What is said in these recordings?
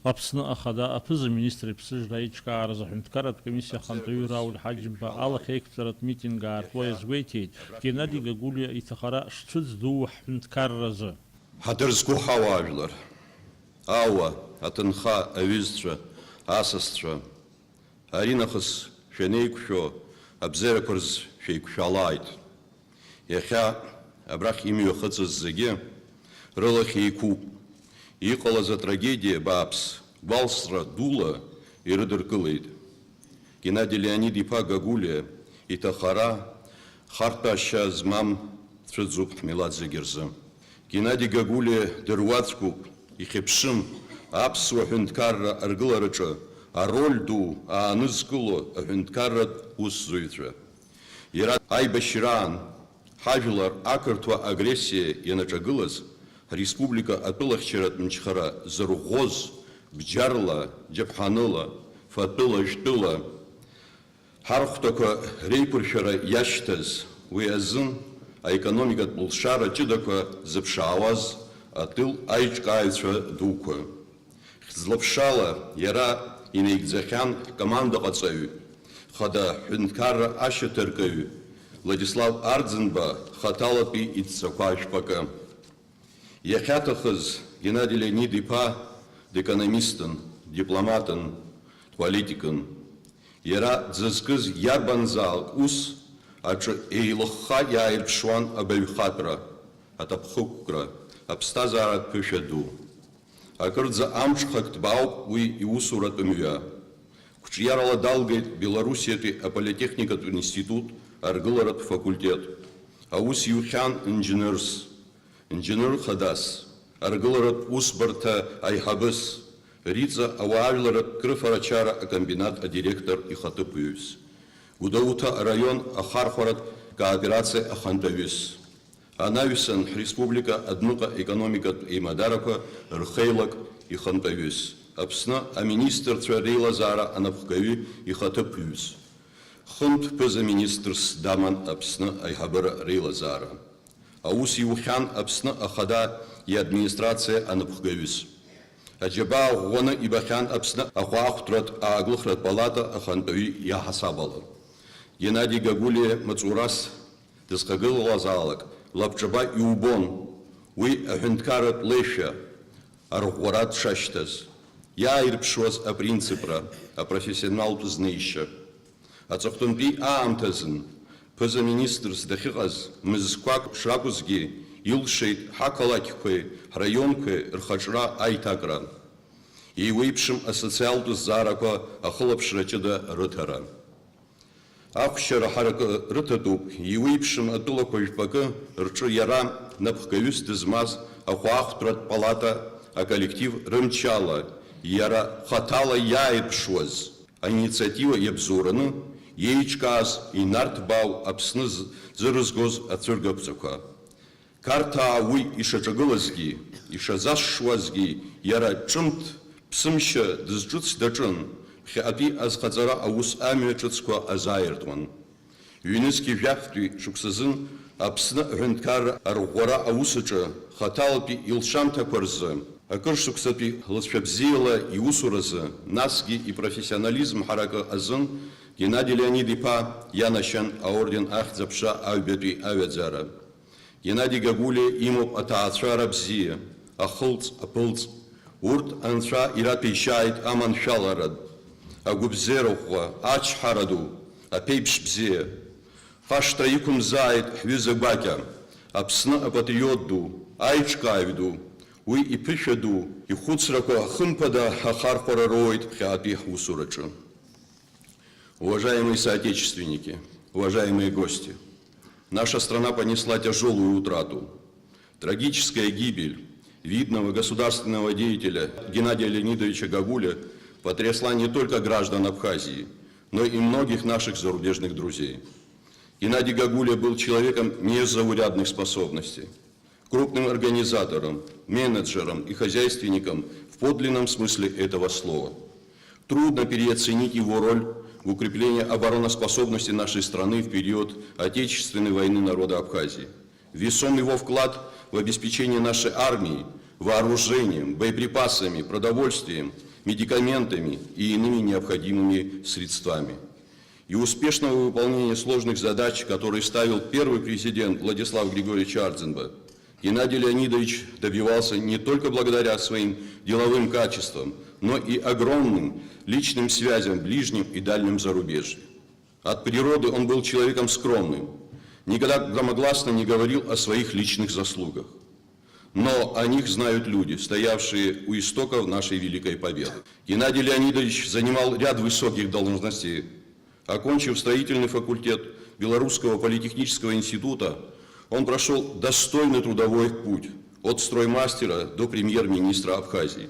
Апсны ахада апызы министр псыж раичка арза хунткарат комиссия хантаю Рауль Хаджимба алла хейкцарат митинга артвоя звейтит Геннадий Гагулия итахара штуц ду хунткарразы. Хадырзгу хаважлар. Ауа, атынха, авизцва, асасцва. Аринахыс шенейкшо, абзеракурз шейкшалайт. Яхя абрах имю хацыззаге, рылахейку. Иҟалаза трагедия бааԥс, гәалсра дула ирыдыркылеит. Геннадий Леонид-иԥа Гагулиа иҭахара хартәашьа змам цәыӡуп ҳмилаҭ зегьы рзы. Геннадий Гагулиа дыруаӡәкуп, ихьыԥшым аԥсуа ҳәынҭқарра аргылараҿы ароль ду аанызкыло аҳәынҭқарратә усзуҩцәа. Иара аибашьраан ҳажәлар ақырҭуа агрессиа ианаҿагылаз Республика атәылахьчаратә мчхара зырӷәӷәоз бџьарла, џьаԥҳаныла, фатәыла, жәтәыла ҳархәҭақәа реиқәыршәара иашьҭаз уи азын аекономикатә лшара ҷыдақәа зыԥшаауаз атыл аиҿкааҩцәа дуқәа. Хьӡлаԥшала иара инеигӡахьан ҳкомандаҟаҵаҩ, хада ҳәынҭқарра ашьаҭаркаҩ Владислав Ардзынба хаҭалатәи идҵақәа ашәпакы. Иахьаҭахыз Геннадий Леонид-иԥа декономистын, дипломатын, политикын. Иара дзызкыз иарбанзаалак ус аҿы еилыхха иааирԥшуан абаҩхатәра, аҭаԥхықәкра, аԥсҭазааратә ԥышәа ду. Акырӡа амҽхак ҭбаауп уи иусуратә мҩа. Қәҿиарала далгеит Белоруссиатәи аполитехникатә институт аргыларатә факультет. Аус иухьан инженерс. Инженер хадас, аргыларатә усбарҭа аиҳабыс, риҵа ауаажәларатә крыфарачара акомбинат адиректор ихаҭыԥҩыс. Гәдоуҭа араион ахархәаратә кооперациа ахантәаҩыс. Анаҩсан ҳреспублика адәныҟа економикатә еимадарақәа рхеилак ихантәаҩыс. Аԥсны аминистрцәа реилазаара анапхгаҩы ихаҭыԥҩыс. Хынтә ԥыза-министрс даман Аԥсны аиҳабыра реилазаара. Аус иухьан Аԥсны ахада иадминистрациа анапхгаҩыс. Аџьабаа ӷәӷәаны ибахьан Аԥсны ахәаахәҭратә ааглыхратә палата ахантәаҩы иаҳасабала. Геннадий Гагулиа маҵурас дызхагылазаалак лабҿаба иубон уи аҳәынҭқарратә леишәа арӷәӷәара дшашьҭаз, иааирԥшуаз апринципра, апрофессионалтә знеишьа. Аҵыхәтәантәи аамҭазын ԥыза-министрс дахьыҟаз мызқәак шракәызгьы илшеит ҳақалақьқәеи ҳраионқәеи рхаҿра аиҭакра. Иуеиԥшым асоциалтә зҵаарақәа ахылаԥшра ҷыда рыҭара. Ахәшьара ҳаракы рыҭатәуп иуеиԥшым атәылақәа жәпакы рҿы иара напхгаҩыс дызмаз ахәаахәҭратә палата аколлектив рымчала иара хаҭала иааирԥшуаз аинициатива иабзоураны иеиҿкааз инарҭбаау Аԥсны зырызгоз ацәыргақәҵақәа. Қарҭаа уи ишаҿагылазгьы, ишазашшуазгьы иара ҿымҭ ԥсымшьа дызҿыц даҿын, ԥхьаҟатәи азхаҵара аус амҩа ҿыцқәа азааиртуан. Ҩнызқьи жәафтәи шықәсазын Аԥсны аҳәынҭқарра арӷәӷәара аусаҿы хаҭалатәи илшамҭақәа рзы, акыр шықәсатәи лыцәшәабзиала иусуразы, насгьы ипрофессионализм ҳаракы азын Геннадий Леонид-иԥа ианашьан аорден ахьӡ-аԥша аҩбатәи аҩаӡара. Геннадий Гагулиа имоуп аҭаацәара бзиа, ахылҵ, аԥылҵ, урҭ анцәа ираҭәеишьааит аманшәаларатә, агәыбзиара ӷәӷәа, ачҳара ду, аԥеиԥш бзиа. Ҟашҭа иқәымзааит ҳҩыза гәакьа, Аԥсны апатриот ду, аиҿкааҩ ду, уи иԥышәа ду, ихәыцрақәа хымԥада ахархәара роуеит ԥхьаҟатәи ҳусураҿы. Уважаемые соотечественники, уважаемые гости, наша страна понесла тяжелую утрату. Трагическая гибель видного государственного деятеля Геннадия Леонидовича Гагулия потрясла не только граждан Абхазии, но и многих наших зарубежных друзей. Геннадий Гагулия был человеком незаурядных способностей, крупным организатором, менеджером и хозяйственником в подлинном смысле этого слова. Трудно переоценить его роль в укреплении обороноспособности нашей страны в период Отечественной войны народа Абхазии. Весом его вклад в обеспечение нашей армии вооружением, боеприпасами, продовольствием, медикаментами и иными необходимыми средствами. И успешного выполнения сложных задач, которые ставил первый президент Владислав Григорьевич Ардзинба, Геннадий Леонидович добивался не только благодаря своим деловым качествам, но и огромным личным связям в ближнем и дальнем зарубежье. От природы он был человеком скромным, никогда громогласно не говорил о своих личных заслугах. Но о них знают люди, стоявшие у истоков нашей великой победы. Геннадий Леонидович занимал ряд высоких должностей. Окончив строительный факультет Белорусского политехнического института, он прошел достойный трудовой путь от строймастера до премьер-министра Абхазии.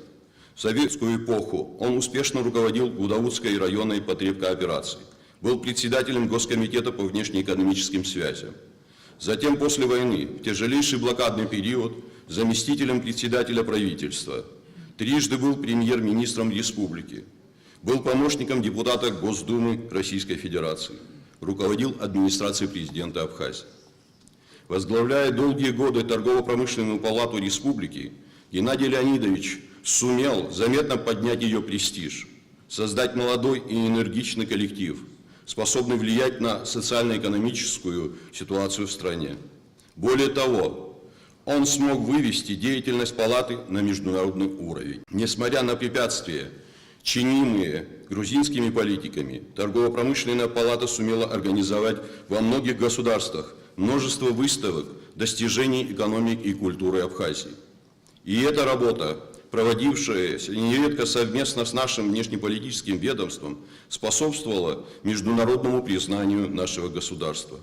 В советскую эпоху он успешно руководил Гудаутской районной потребкооперацией, был председателем Госкомитета по внешнеэкономическим связям. Затем, после войны, в тяжелейший блокадный период, заместителем председателя правительства, трижды был премьер-министром республики, был помощником депутата Госдумы Российской Федерации, руководил администрацией президента Абхазии. Возглавляя долгие годы торгово-промышленную палату республики, Геннадий Леонидович сумел заметно поднять ее престиж, создать молодой и энергичный коллектив, способный влиять на социально-экономическую ситуацию в стране. Более того, он смог вывести деятельность палаты на международный уровень. Несмотря на препятствия, чинимые грузинскими политиками, торгово-промышленная палата сумела организовать во многих государствах множество выставок достижений экономики и культуры Абхазии. И эта работа, проводившаяся нередко совместно с нашим внешнеполитическим ведомством, способствовала международному признанию нашего государства.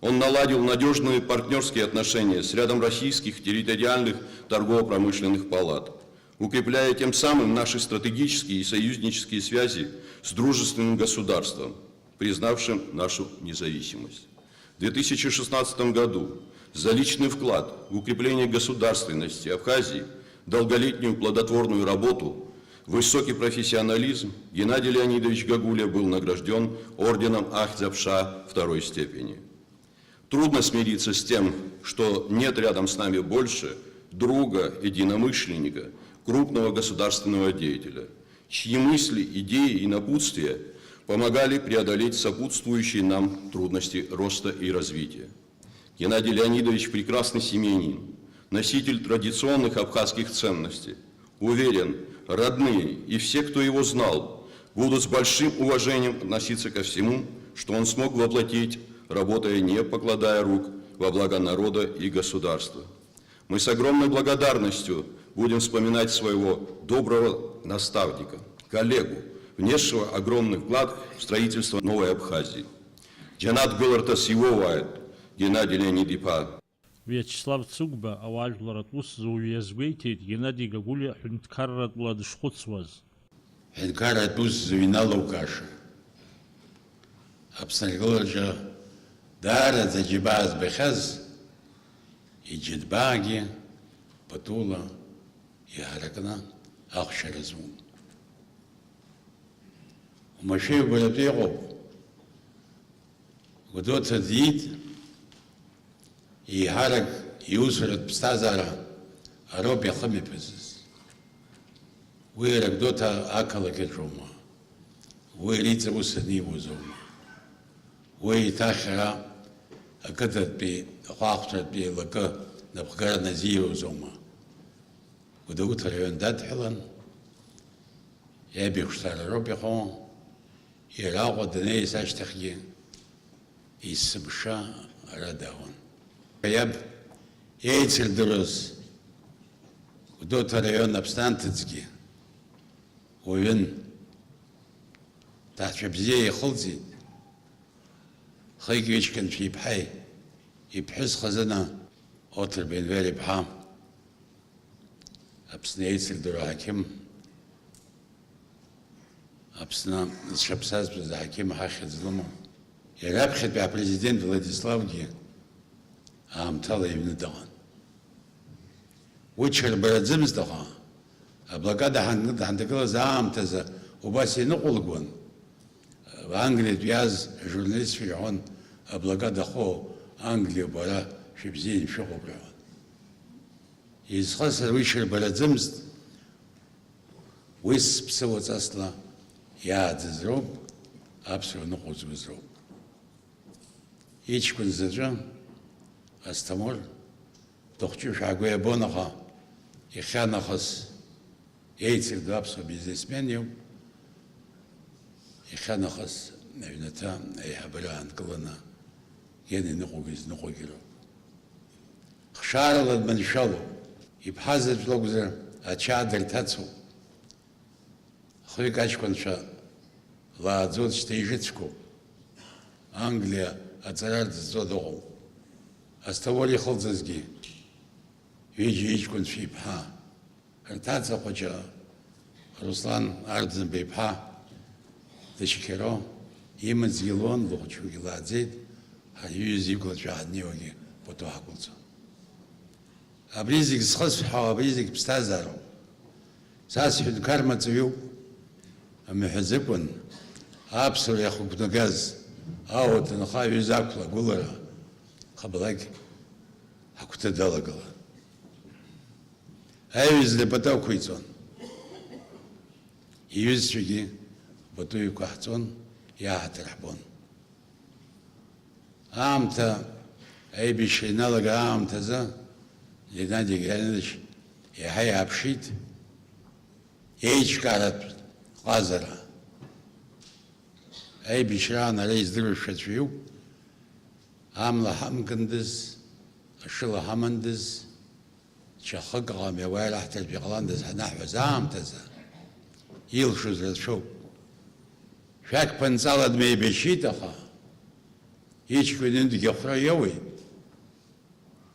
Он наладил надежные партнерские отношения с рядом российских территориальных торгово-промышленных палат, укрепляя тем самым наши стратегические и союзнические связи с дружественным государством, признавшим нашу независимость. В 2016 году за личный вклад в укрепление государственности Абхазии, долголетнюю плодотворную работу, высокий профессионализм Геннадий Леонидович Гагуля был награжден орденом Ахтзапша второй степени. Трудно смириться с тем, что нет рядом с нами больше друга, единомышленника, крупного государственного деятеля, чьи мысли, идеи и напутствия помогали преодолеть сопутствующие нам трудности роста и развития. Геннадий Леонидович – прекрасный семьянин, носитель традиционных абхазских ценностей. Уверен, родные и все, кто его знал, будут с большим уважением относиться ко всему, что он смог воплотить, работая не покладая рук во благо народа и государства. Мы с огромной благодарностью будем вспоминать своего доброго наставника, коллегу, внесшего огромный вклад в строительство новой Абхазии. Джанат Гулартас Ивовайт, Геннадий Леонидович. Вячеслав Цугба, аважларат ус зуязгвейтит, Геннадий Гагуля хунткаррат владышхуцваз. Хунткаррат ус зуинала укаша. Абсаргалджа дара заджибаз бехаз, и джидбаги, патула, и харакна, ахшаразвун. Умашев балатегов, гудоца дит, и харак, и усрат пстазара, ароб яхами пезис. Уирак дота акала кечума, уирица усани вузума, уитахара, акатат би, хахтат би, лака, напхара назию зума. Гудоут район датхилан, я бихштар ароб яхон, и рауа дней саштахги, и сбша радаон. Я яйцердурос, гудоут район абстантицги, уин, тахчабзей хулзит, خيجيشكن في بحي يبحث خزنة أوتر بين فيري بحام أبسنا يسل درو حكيم أبسنا الشبساز بزا حكيم حاخد ظلمه يراب خد بها بريزيدنت فلاديسلاف جي طالع ابن دغان ويتشر برادزمز دغان أبلاقادا حندقلا زعام تزا وباسي نقول قون Англия вяз журналист филион облага дахо Англия бара шибзин шохобран. изхас вышер барадзымст, выс псово цасла, я дзроб, абсолютно нухуз взроб. Ичкун заджа, астамор, тохчу шагуя бонаха, и ханахас, эйцер дапсо бизнесменю, и ханахас, навината, и хабран клана, ени нухугиз нухугиро. Хшарал адманшалу, и бхазет логзер, ачадр тацу. Хрикачконша, ладзот штейжицку, Англия, ацарард зодогу. Аставоли холзазги, види ичкон фипха. Хартаца хоча, Руслан Ардзен бейпха, Ташикеро, иман згилон, лохочу гиладзит, хаю зивкла чахадниваги, потохакулцу. Абризик схасфха, абризик пстазару. Саси худкарма цвю, амихазикун, абсур яхукнагаз, аут нахаю закла гулара, хабалак, хакута далагала. Айвиз лепатав куйцон. Июз чуги, батую кахцон, яхатрахбон. Амта, айбиши налага амта за, Геннадий Геннадьевич, яхай апшит, ейчкарат лазара. Айбишра на рейс дрышачвю, амла хамкандыз, ашила хамандыз, чахагам явай рахтер бегландыз, ханахва заамтаза, илшуз расшоп. Шак панцала дмей бешитаха, ичквининду гехра явай.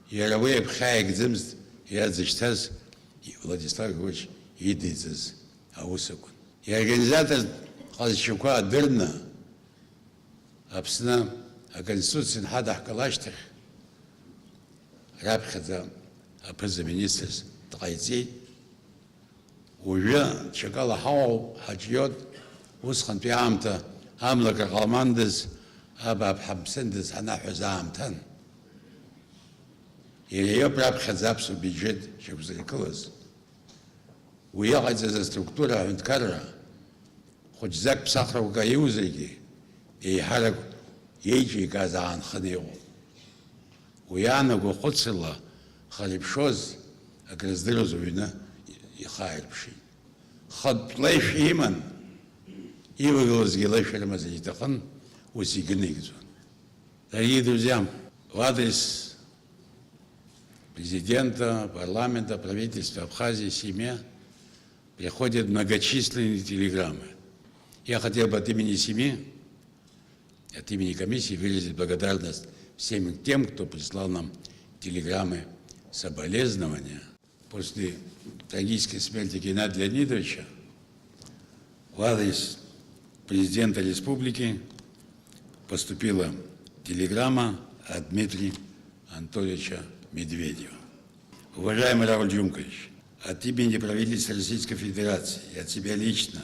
Яровые бхаек дзимст, я зачтаз, Владислав Ильич идицыз, аусакун. И организатор Хазчука дырна, абсна, а конституция хадах калаштах, рабхаза, апаза министрс тайцей, уже чакала хау хаджиот, усхан пиамта, амлака калмандыз, абаб хамсендыз, ханахузаамтан. Или ее прабхазапсу бюджет, чтобы зарекалось. Уехать за структура Авенткара, хоть зак псахров гаюзыги, и харак ейчи газаан ханеу. Уяна го хоцела, халипшоз, а граздырозу вина и хайрпши. Хад плейш иман, и выглаз гелэш рамазанитахан, усигнигзун. Дорогие друзья, в адрес президента, парламента, правительства Абхазии, семья, приходят многочисленные телеграммы. Я хотел бы от имени семьи, от имени комиссии выразить благодарность всем тем, кто прислал нам телеграммы соболезнования. После трагической смерти Геннадия Леонидовича в адрес президента республики поступила телеграмма от Дмитрия Анатольевича Медведева. Уважаемый Равиль Джумкович, от имени правительства Российской Федерации и от себя лично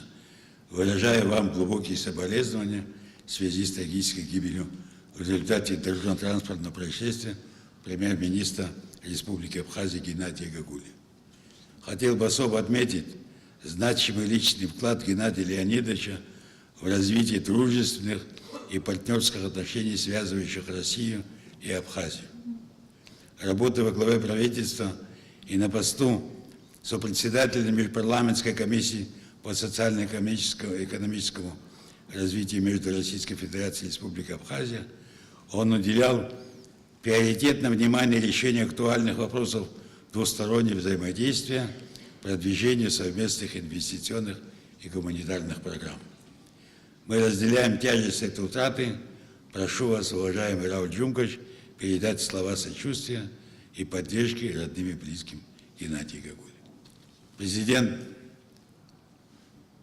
выражаю вам глубокие соболезнования в связи с трагической гибелью в результате дорожно-транспортного происшествия премьер-министра Республики Абхазия Геннадия Гагули. Хотел бы особо отметить значимый личный вклад Геннадия Леонидовича в развитие дружественных и партнерских отношений, связывающих Россию и Абхазию. Работа во главе правительства и на посту сопредседателя Межпарламентской комиссии по социально-экономическому развитию между Российской Федерацией и Республикой Абхазия, он уделял приоритетное внимание решению актуальных вопросов двустороннего взаимодействия, продвижению совместных инвестиционных и гуманитарных программ. Мы разделяем тяжесть этой утраты. Прошу вас, уважаемый Равиль Джумкович, передать слова сочувствия и поддержки родным и близким Геннадию Гагуле. Президент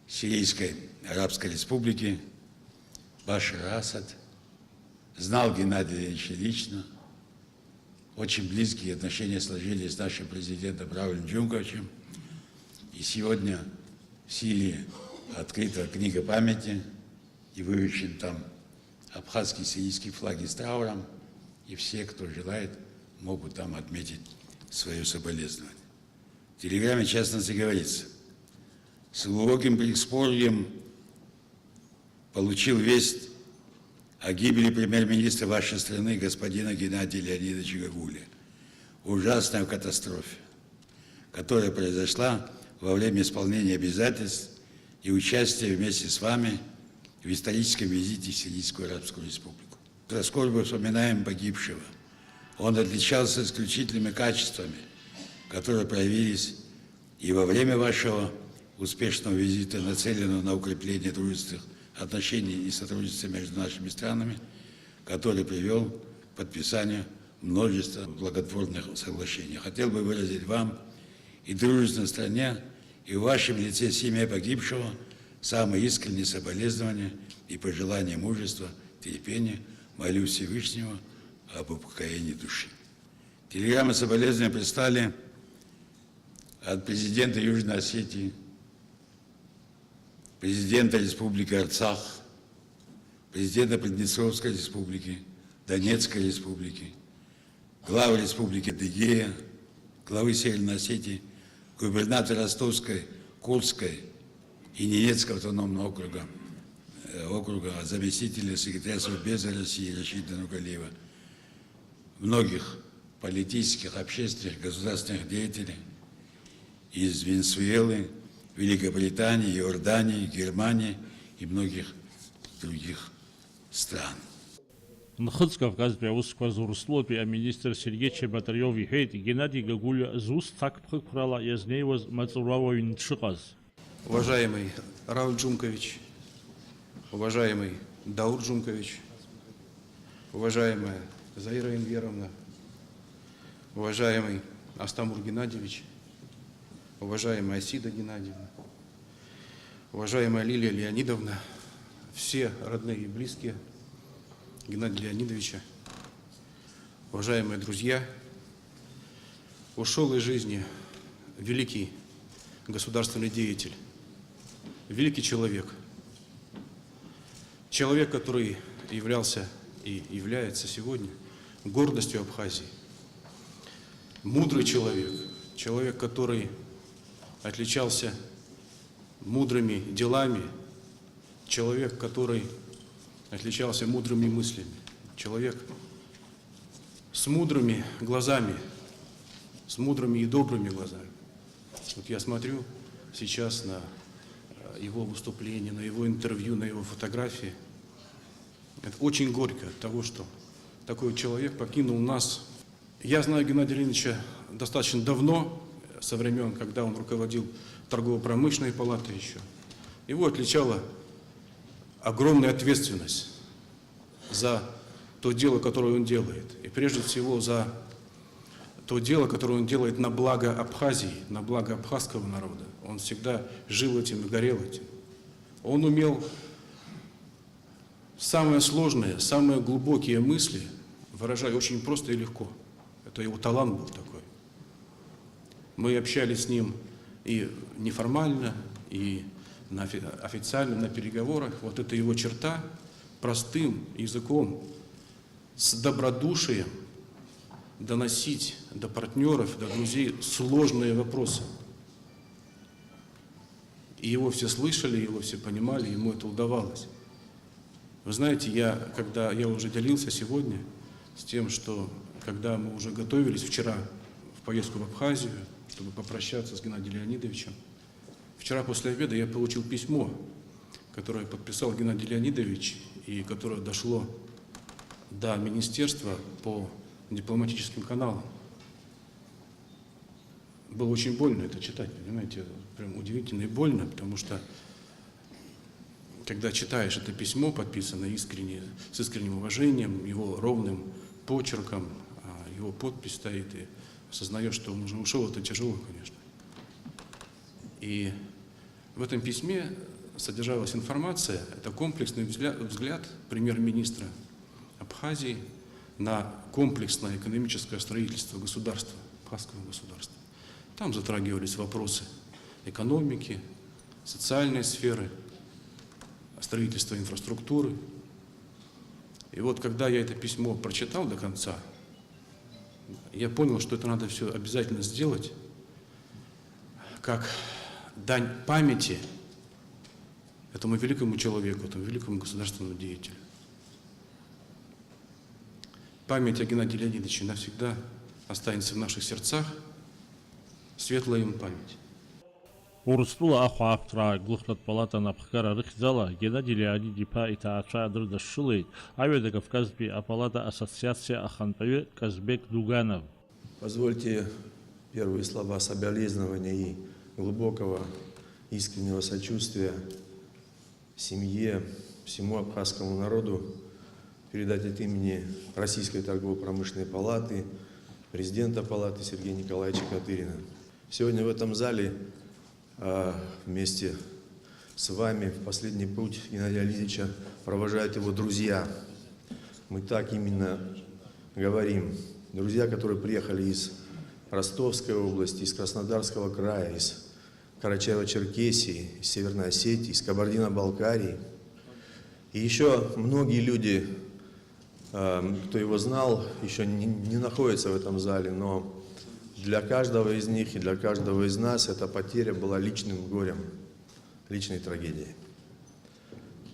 Сирийской Арабской Республики Башар Асад знал Геннадия Ильича лично. Очень близкие отношения сложились с нашим президентом Равилем Джумковичем. И сегодня в Сирии открыта книга памяти и вывешен там абхазский сирийский флаги с трауром. И все, кто желает, могут там отметить свое соболезнование. В телеграмме, в частности, говорится: с глубоким преиспорьем получил весть о гибели премьер-министра вашей страны господина Геннадия Леонидовича Гагуля. Ужасная катастрофа, которая произошла во время исполнения обязательств и участия вместе с вами в историческом визите в Сирийскую Арабскую Республику. Со скорбью вспоминаем погибшего. Он отличался исключительными качествами, которые проявились и во время вашего успешного визита, нацеленного на укрепление дружественных отношений и сотрудничества между нашими странами, который привел к подписанию множества благотворных соглашений. Хотел бы выразить вам и дружественной стране, и в вашем лице семье погибшего самые искренние соболезнования и пожелания мужества, терпения. Молю Всевышнего об упокоении души. Телеграммы соболезнования прислали от президента Южной Осетии, президента Республики Арцах, президента Приднестровской Республики, Донецкой Республики, главы Республики Адыгея, главы Северной Осетии, губернатора Ростовской, Курской и Ненецкого автономного округа, заместителя секретаря Совбеза России Рашида Нургалиева, многих политических, общественных, государственных деятелей из Венесуэлы, Великобритании, Иордании, Германии и многих других стран. Нхыц Кавказтәи аусқәа зурслоуп аминистр Сергей Чеботарев иҳәеит, Геннадий Гагулиа зус ҭакԥхықәрала иазнеиуаз маҵуруауаҩ дшыҟаз. Уважаемый Рауль Джумкович, уважаемый Даур Джумкович, уважаемая Заира Энверовна, уважаемый Астамур Геннадьевич, уважаемая Асида Геннадьевна, уважаемая Лилия Леонидовна, все родные и близкие Геннадия Леонидовича, уважаемые друзья, ушел из жизни великий государственный деятель, великий человек, человек, который являлся и является сегодня гордостью Абхазии, мудрый человек, человек, который отличался мудрыми делами, человек, который отличался мудрыми мыслями, человек с мудрыми глазами, с мудрыми и добрыми глазами. Вот я смотрю сейчас на его выступление, на его интервью, на его фотографии. Это очень горько от того, что такой человек покинул нас. Я знаю Геннадия Леонидовича достаточно давно, со времен, когда он руководил торгово-промышленной палатой еще. Его отличала огромная ответственность за то дело, которое он делает. И прежде всего за то дело, которое он делает на благо Абхазии, на благо абхазского народа. Он всегда жил этим и горел этим. Он умел самые сложные, самые глубокие мысли выражать очень просто и легко. Это его талант был такой. Мы общались с ним и неформально, и официально на переговорах. Вот это его черта, простым языком, с добродушием доносить до партнеров, до друзей сложные вопросы. И его все слышали, его все понимали, ему это удавалось. Вы знаете, когда я уже делился сегодня с тем, что когда мы уже готовились вчера в поездку в Абхазию, чтобы попрощаться с Геннадием Леонидовичем, вчера после обеда я получил письмо, которое подписал Геннадий Леонидович и которое дошло до министерства по дипломатическим каналам. Было очень больно это читать, понимаете, прям удивительно и больно, потому что когда читаешь это письмо, подписанное искренне, с искренним уважением, его ровным почерком, его подпись стоит, и осознаешь, что он уже ушел, это тяжело, конечно. И в этом письме содержалась информация, это комплексный взгляд премьер-министра Абхазии на комплексное экономическое строительство государства, абхазского государства. Там затрагивались вопросы экономики, социальной сферы, строительства инфраструктуры. И вот когда я это письмо прочитал до конца, я понял, что это надо все обязательно сделать, как дань памяти этому великому человеку, этому великому государственному деятелю. Память о Геннадии Леонидовиче навсегда останется в наших сердцах, светлая им память. Урыстула ахуаптра глухлат палата напхкара рыхзала Геннадий Леонид ипа итаача адрдашшылый Аведа Кавказби апалата ассоциация Ахантаве Казбек Дуганов. Позвольте первые слова соболезнования и глубокого искреннего сочувствия семье, всему абхазскому народу передать от имени Российской торгово-промышленной палаты, президента палаты Сергея Николаевича Катырина. Сегодня в этом зале вместе с вами в последний путь Геннадия Леонидовича провожают его друзья. Мы так именно говорим. Друзья, которые приехали из Ростовской области, из Краснодарского края, из Карачаево-Черкесии, из Северной Осетии, из Кабардино-Балкарии. И еще многие люди, кто его знал, еще не находятся в этом зале, но для каждого из них и для каждого из нас эта потеря была личным горем, личной трагедией.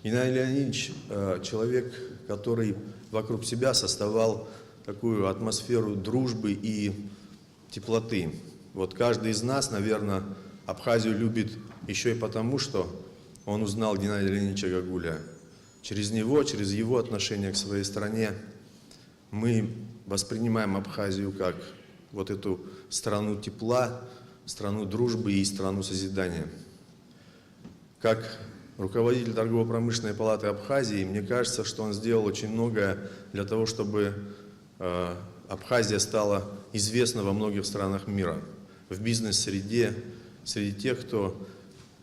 Геннадий Леонидович – человек, который вокруг себя создавал такую атмосферу дружбы и теплоты. Вот каждый из нас, наверное, Абхазию любит еще и потому, что он узнал Геннадия Леонидовича Гагуля. Через него, через его отношение к своей стране мы воспринимаем Абхазию как вот эту страну тепла, страну дружбы и страну созидания. Как руководитель торгово-промышленной палаты Абхазии, мне кажется, что он сделал очень многое для того, чтобы Абхазия стала известна во многих странах мира, в бизнес-среде, среди тех, кто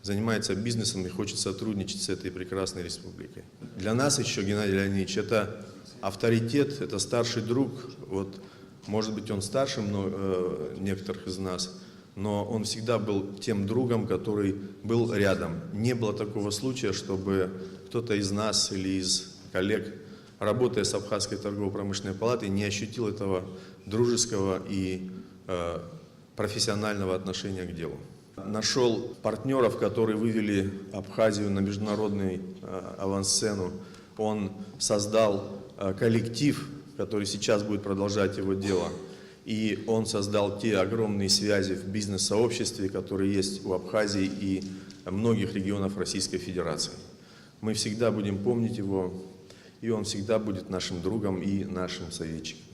занимается бизнесом и хочет сотрудничать с этой прекрасной республикой. Для нас еще Геннадий Леонидович – это авторитет, это старший друг. Вот, может быть, он старше некоторых из нас, но он всегда был тем другом, который был рядом. Не было такого случая, чтобы кто-то из нас или из коллег, работая с Абхазской торгово-промышленной палатой, не ощутил этого дружеского и профессионального отношения к делу. Нашел партнеров, которые вывели Абхазию на международную авансцену. Он создал коллектив, который сейчас будет продолжать его дело. И он создал те огромные связи в бизнес-сообществе, которые есть у Абхазии и многих регионов Российской Федерации. Мы всегда будем помнить его, и он всегда будет нашим другом и нашим советчиком.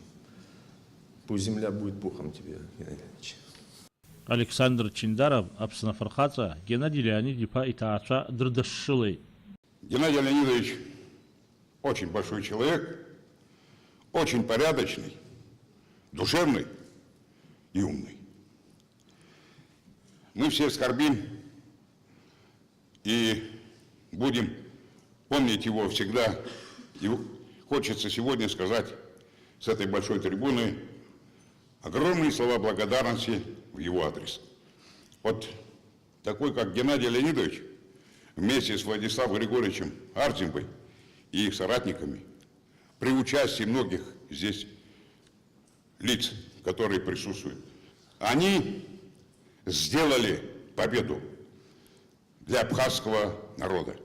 Пусть земля будет пухом тебе, Геннадий Леонидович. Александр Чиндаров, Абсанафархаца, Геннадий Леонид ипа итаача адрдашшылый. Геннадий Леонидович очень большой человек, очень порядочный, душевный и умный. Мы все скорбим и будем помнить его всегда. И хочется сегодня сказать с этой большой трибуны огромные слова благодарности в его адрес. Вот такой, как Геннадий Леонидович, вместе с Владиславом Григорьевичем Арзимбой и их соратниками, при участии многих здесь лиц, которые присутствуют, они сделали победу для абхазского народа.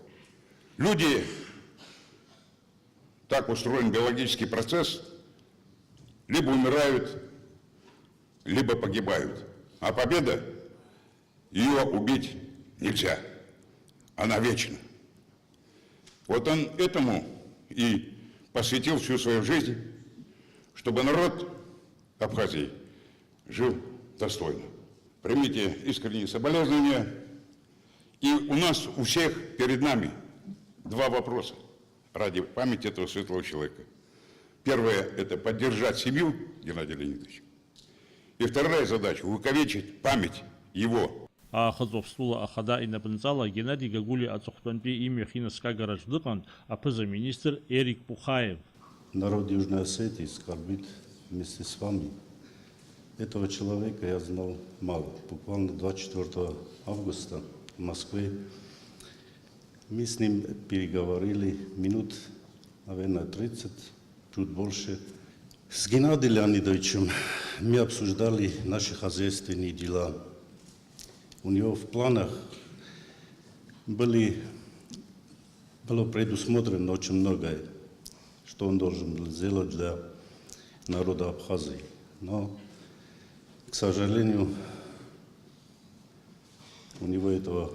Люди, так устроен биологический процесс, либо умирают, либо погибают. А победа, ее убить нельзя. Она вечна. Вот он этому и посвятил всю свою жизнь, чтобы народ Абхазии жил достойно. Примите искренние соболезнования. И у нас у всех перед нами два вопроса ради памяти этого светлого человека. Первое – это поддержать семью Геннадия Леонидовича. И вторая задача – увековечить память его. Ахазовстула Ахада и Набензала Геннадий Гагули Ацухтанпи имя Хинаска Гараждыкан, министр Эрик Пухаев. Народ Южной Осетии скорбит вместе с вами. Этого человека я знал мало. Буквально 24 августа в Москве мы с ним переговорили минут, наверное, 30, чуть больше. С Геннадием Леонидовичем мы обсуждали наши хозяйственные дела. у него в планах было предусмотрено очень многое, что он должен был сделать для народа Абхазии. Но, к сожалению, у него этого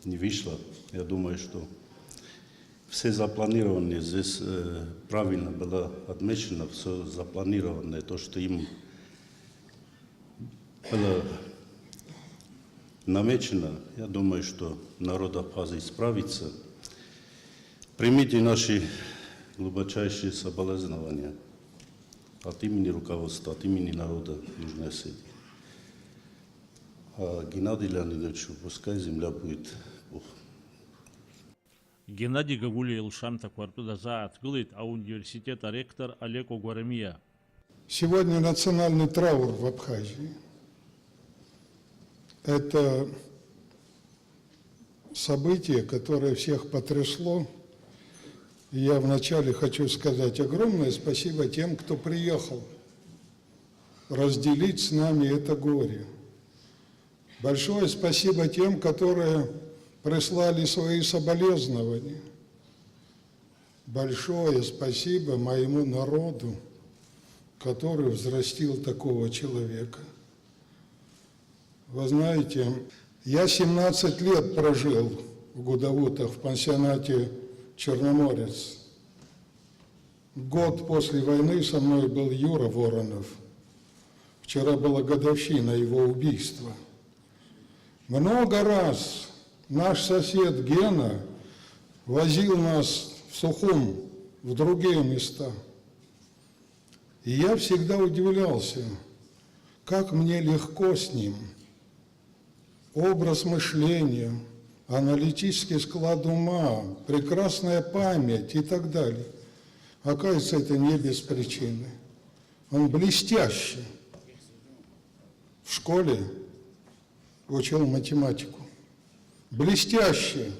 не вышло. Я думаю, что все запланированное здесь правильно было отмечено, все запланированное, то, что им было намечено, я думаю, что народ Абхазии справится. Примите наши глубочайшие соболезнования от имени руководства, от имени народа Южной Осетии. А Геннадий Леонидовичу пускай земля будет Бог. Геннадий Гагулия Илшанта Квартуда заатгылит, а университета ректор Олег Огуарамия. Сегодня национальный траур в Абхазии. Это событие, которое всех потрясло. И я вначале хочу сказать огромное спасибо тем, кто приехал разделить с нами это горе. Большое спасибо тем, которые прислали свои соболезнования. Большое спасибо моему народу, который взрастил такого человека. Вы знаете, я 17 лет прожил в Гудовутах, в пансионате «Черноморец». Год после войны со мной был Юра Воронов. Вчера была годовщина его убийства. Много раз наш сосед Гена возил нас в Сухум, в другие места. И я всегда удивлялся, как мне легко с ним. Образ мышления, аналитический склад ума, прекрасная память и так далее. Оказывается, это не без причины. Он блестяще в школе учил математику. Блестяще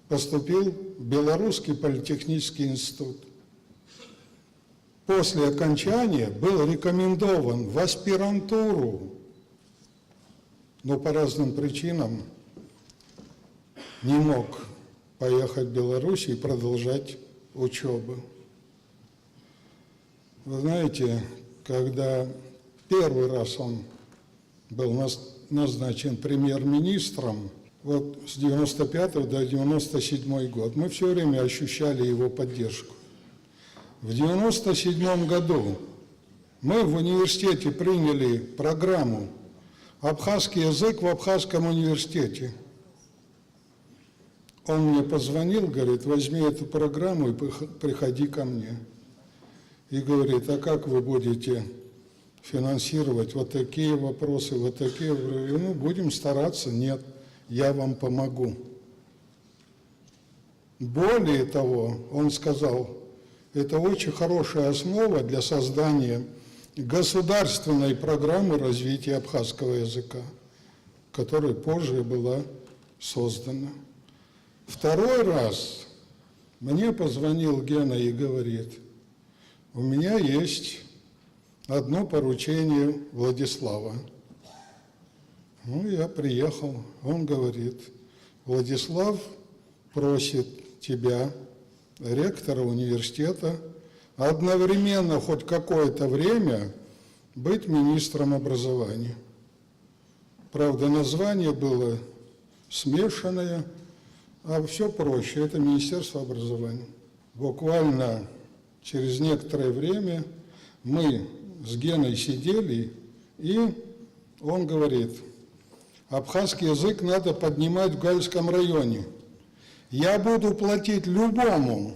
поступил в Белорусский политехнический институт. После окончания был рекомендован в аспирантуру, но по разным причинам не мог поехать в Беларусь и продолжать учебу. Вы знаете, когда первый раз он был назначен премьер-министром, вот с 95 до 97 год, мы все время ощущали его поддержку. В 97 году мы в университете приняли программу «Абхазский язык в Абхазском университете». Он мне позвонил, говорит, возьми эту программу и приходи ко мне. И говорит, а как вы будете финансировать вот такие вопросы, вот такие? Я говорю, ну, будем стараться. Нет, я вам помогу. Более того, он сказал, это очень хорошая основа для создания государственной программы развития абхазского языка, которая позже была создана. Второй раз мне позвонил Гена и говорит, у меня есть одно поручение Владислава. Ну, я приехал, он говорит, Владислав просит тебя, ректора университета, одновременно хоть какое-то время быть министром образования. Правда, название было смешанное, а все проще, это Министерство образования. Буквально через некоторое время мы с Геной сидели, и он говорит, абхазский язык надо поднимать в Гальском районе. Я буду платить любому,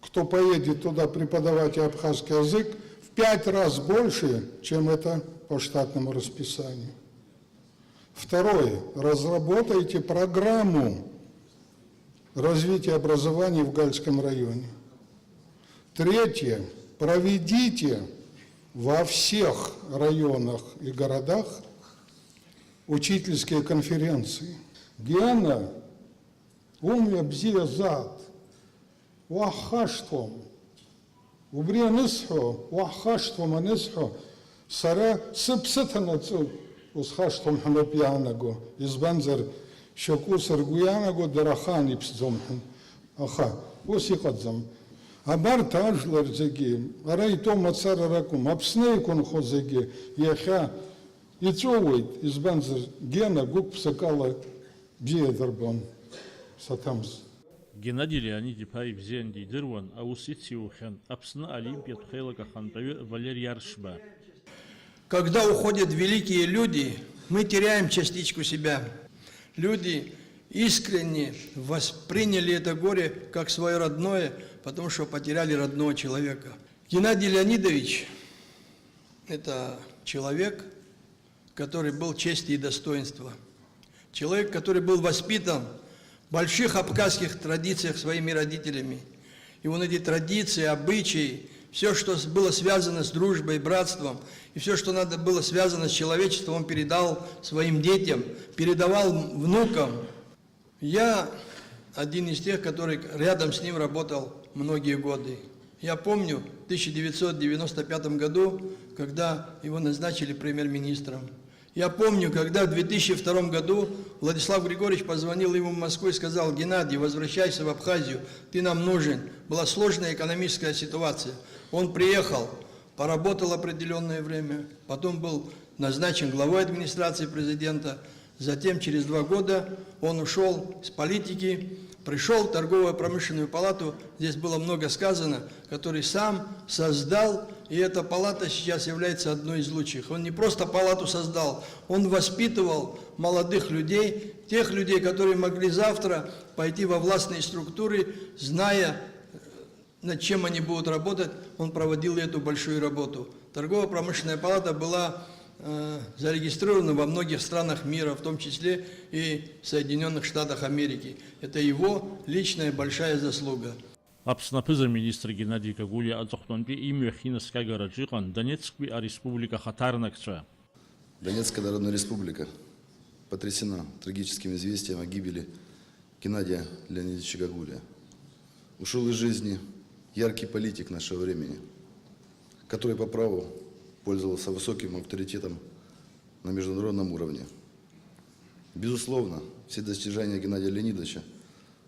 кто поедет туда преподавать абхазский язык, в 5 раз больше, чем это по штатному расписанию. Второе. Разработайте программу развития образования в Гальском районе. Третье. Проведите во всех районах и городах учительские конференции. Гена умя бзия зад, уахаштвом, убрия нисхо, уахаштвом анисхо, сара сыпсытанацу, узхашҭом ҳәоуп иаанаго, избанзар шьоукы сыргәы иаанаго дара ахаан иԥсӡом ҳәа. Аха ус иҟаӡам. Абарҭ ажәлар зегьы, ара итәоу мацара ракәым, Аԥсны иқәынхо зегьы иахьа иҵәыуеит, избанзар Гена гәык-ԥсыкала бзиа дырбон, саҭамыз. Геннадий Леонид-иԥа ибзиан дидыруан, аус ициухьан Аԥсны Олимпиатә хеилак ахантәаҩы Валерий Аршба. Когда уходят великие люди, мы теряем частичку себя. Люди искренне восприняли это горе как свое родное, потому что потеряли родного человека. Геннадий Леонидович – это человек, который был чести и достоинства. Человек, который был воспитан в больших абхазских традициях своими родителями. И он эти традиции, обычаи, все, что было связано с дружбой, братством, и все, что надо было связано с человечеством, он передал своим детям, передавал внукам. Я один из тех, который рядом с ним работал многие годы. Я помню в 1995 году, когда его назначили премьер-министром. Я помню, когда в 2002 году Владислав Григорьевич позвонил ему в Москву и сказал: Геннадий, возвращайся в Абхазию, ты нам нужен. Была сложная экономическая ситуация. Он приехал, поработал определенное время, потом был назначен главой администрации президента. Затем, через 2 года, он ушел с политики, пришел в торгово-промышленную палату, здесь было много сказано, который сам создал, и эта палата сейчас является одной из лучших. Он не просто палату создал, он воспитывал молодых людей, тех людей, которые могли завтра пойти во властные структуры, зная, над чем они будут работать, он проводил эту большую работу. Торгово-промышленная палата была зарегистрирована во многих странах мира, в том числе и в Соединенных Штатах Америки. Это его личная большая заслуга. Аԥснапыза министр Геннадий Гагулиа аҵыхәтәантәи имҩахьинас кагараҿы иҟан Донецктәи ареспублика хаҭарнакцәа. Донецкая Народная Республика потрясена трагическим известием о гибели Геннадия Леонидовича Гагулия. Ушел из жизни яркий политик нашего времени, который по праву пользовался высоким авторитетом на международном уровне. Безусловно, все достижения Геннадия Леонидовича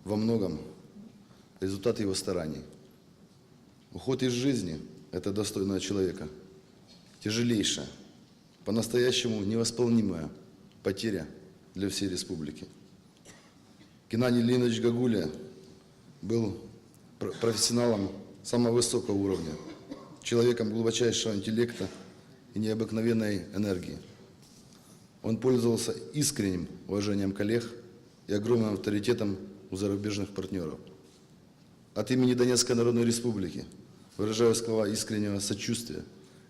во многом результат его стараний. Уход из жизни этого достойного человека тяжелейшая, по-настоящему невосполнимая потеря для всей республики. Геннадий Леонидович Гагулия был профессионалом самого высокого уровня, человеком глубочайшего интеллекта и необыкновенной энергии. Он пользовался искренним уважением коллег и огромным авторитетом у зарубежных партнеров. От имени Донецкой Народной Республики выражаю слова искреннего сочувствия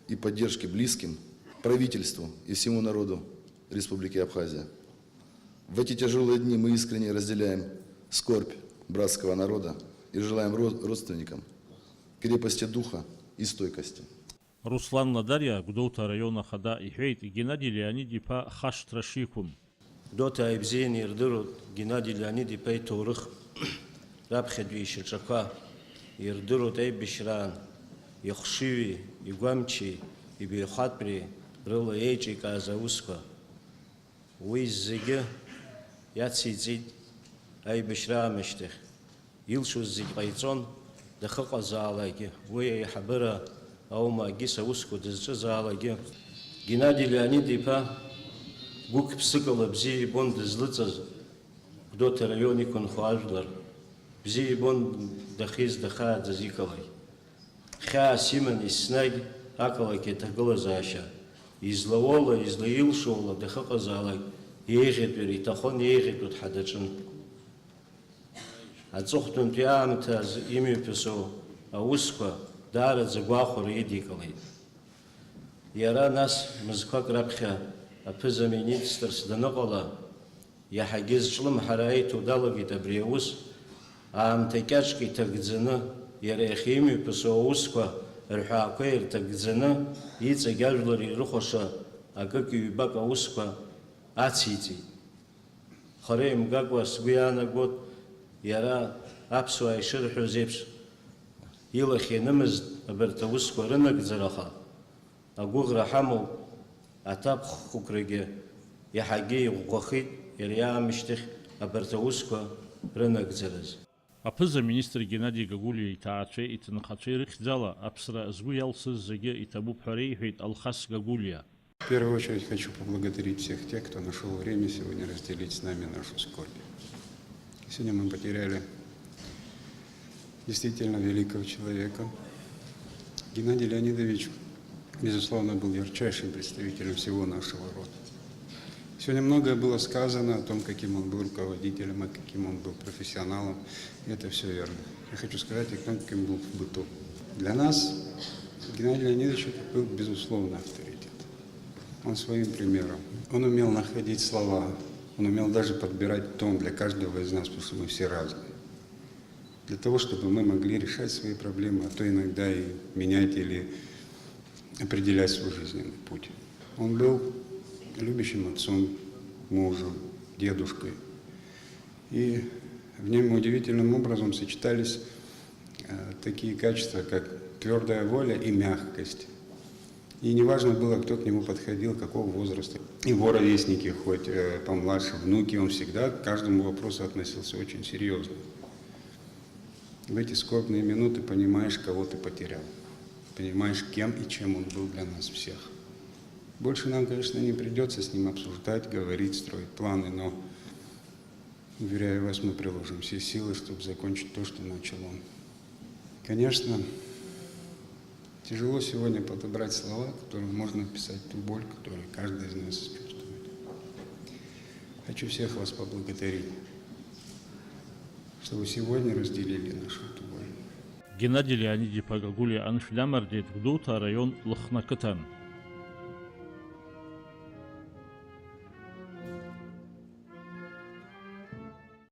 и поддержки близким, правительству и всему народу Республики Абхазия. В эти тяжелые дни мы искренне разделяем скорбь братского народа и желаем родственникам крепости духа и стойкости. Руслан Надарьа Гәдоуҭа район ахада иҳәеит Геннадий Леонид-иԥа хашҭра шиқәым. Гәдоуҭа ибзианы ирдыруеит Геннадий Леонид-иԥа иҭоурых раԥхьатәи ишьаҿақәа, ирдыруеит аибашьраан, ихшыҩи, игәамчи, ибаҩхатәреи рыла еиҿикааз аусқәа. Уи зегьы иациҵеит аибашьра аамышьҭахь. Илшоз зегь ҟаиҵон, дахыҟазаалакгьы, уи аиҳабыра аума агьыс аусқәа дызҿызаалакгьы. Геннадий Леонид-иԥа гәык-ԥсыкала бзиа ибон дызлыҵыз Гәдоуҭа раион иқәынхо ажәлар. Бзиа ибон дахиз дахааӡаз иқалақь. Хьаас иман еснагь ақалақь аҭагылазаашьа. Излауоула, излаилшоула дахыҟазаалакь еиӷьатәыр иҭахон еиӷьатәу дҳадаҿын. Аҵыхәтәантәи аамҭаз имҩаԥысу аусқәа даараӡа гәахәара идикылеит. Иара нас мызқәак раԥхьа аԥыза-министрс даныҟала иаҳагьы зҿлымҳара аиҭо далагеит абри аус, аамҭа кьаҿк иҭагӡаны, иара иахьа имҩаԥысу аусқәа рҳәаақәа ирҭагӡаны, иҵегь ажәлар ирыхәаша акык-ҩбак аусқәа ациҵеит. Хара имгакәа сгәы иаанагоит, иара аԥсуаа ишырҳәоз еиԥш илахь ианымыз абарҭ аусқәа рынагӡараха агәыӷра ҳамоуп, аҭакәхәқәрагьы иаҳагьы иӷәӷәахеит иара аамышьҭахь абарҭ аусқәа рынагӡараз. Аԥыза-министр Геннадий Гагулиа иҭаацәеи иҭынхацәеи рыхьӡала аԥсра згәы иалсыз зегьы иҭабуп ҳәа реиҳәеит Алхас Гагулиа. В первую очередь хочу поблагодарить всех тех, кто нашел время сегодня разделить с нами нашу скорбь. Сегодня мы потеряли действительно великого человека. Геннадий Леонидович, безусловно, был ярчайшим представителем всего нашего рода. Сегодня многое было сказано о том, каким он был руководителем, и каким он был профессионалом. И это все верно. Я хочу сказать о том, каким был в быту. Для нас Геннадий Леонидович был, безусловно, авторитет. Он своим примером. Он умел находить слова, он умел даже подбирать тон для каждого из нас, потому что мы все разные. Для того, чтобы мы могли решать свои проблемы, а то иногда и менять или определять свой жизненный путь. Он был любящим отцом, мужем, дедушкой. И в нем удивительным образом сочетались такие качества, как твердая воля и мягкость. И неважно было, кто к нему подходил, какого возраста. Его ровесники, хоть помладше, внуки, он всегда к каждому вопросу относился очень серьезно. В эти скорбные минуты понимаешь, кого ты потерял. Понимаешь, кем и чем он был для нас всех. Больше нам, конечно, не придется с ним обсуждать, говорить, строить планы, но, уверяю вас, мы приложим все силы, чтобы закончить то, что начал он. Конечно, тяжело сегодня подобрать слова, которыми можно описать ту боль, которую каждый из нас чувствует. Хочу всех вас поблагодарить, что вы сегодня разделили нашу эту боль. Геннадий Леонидович Гагулиа аншлямардет гдута район Лыхнакытан.